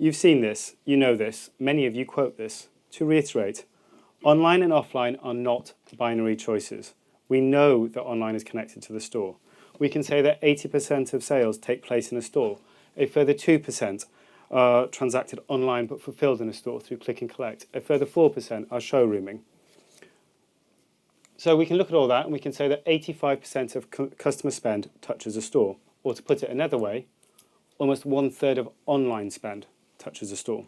You've seen this, you know this, many of you quote this. To reiterate, online and offline are not binary choices. We know that online is connected to the store. We can say that 80% of sales take place in a store. A further 2% are transacted online but fulfilled in a store through click and collect. A further 4% are showrooming. So we can look at all that and we can say that 85% of customer spend touches a store. Or to put it another way, almost 1/3 of online spend touches a store.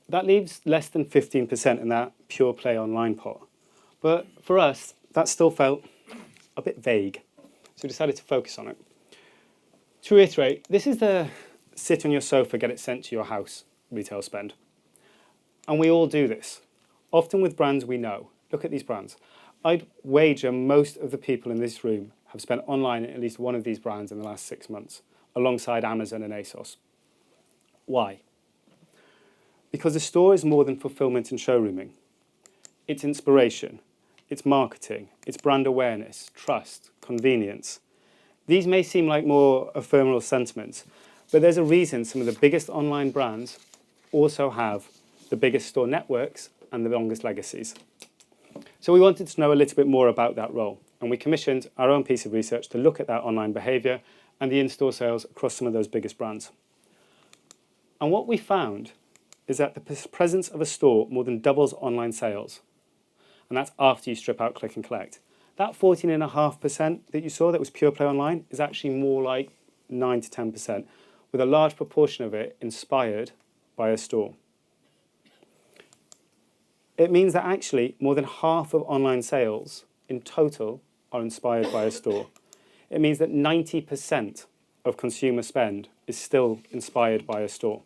That leaves less than 15% in that pure play online pot. But for us, that still felt a bit vague. So we decided to focus on it. To reiterate, this is the sit on your sofa, get it sent to your house retail spend. And we all do this, often with brands we know. Look at these brands. I'd wager most of the people in this room have spent online at least one of these brands in the last 6 months, alongside Amazon and ASOS. Why? Because the store is more than fulfillment and showrooming. It's inspiration, it's marketing, it's brand awareness, trust, convenience. These may seem like more ephemeral sentiments, but there's a reason some of the biggest online brands also have the biggest store networks and the longest legacies. So we wanted to know a little bit more about that role, and we commissioned our own piece of research to look at that online behaviour and the in-store sales across some of those biggest brands. And what we found is that the presence of a store more than doubles online sales. And that's after you strip out click and collect. That 14.5% that you saw that was pure play online is actually more like 9 to 10%, with a large proportion of it inspired by a store. It means that actually more than half of online sales in total are inspired by a store. It means that 90% of consumer spend is still inspired by a store.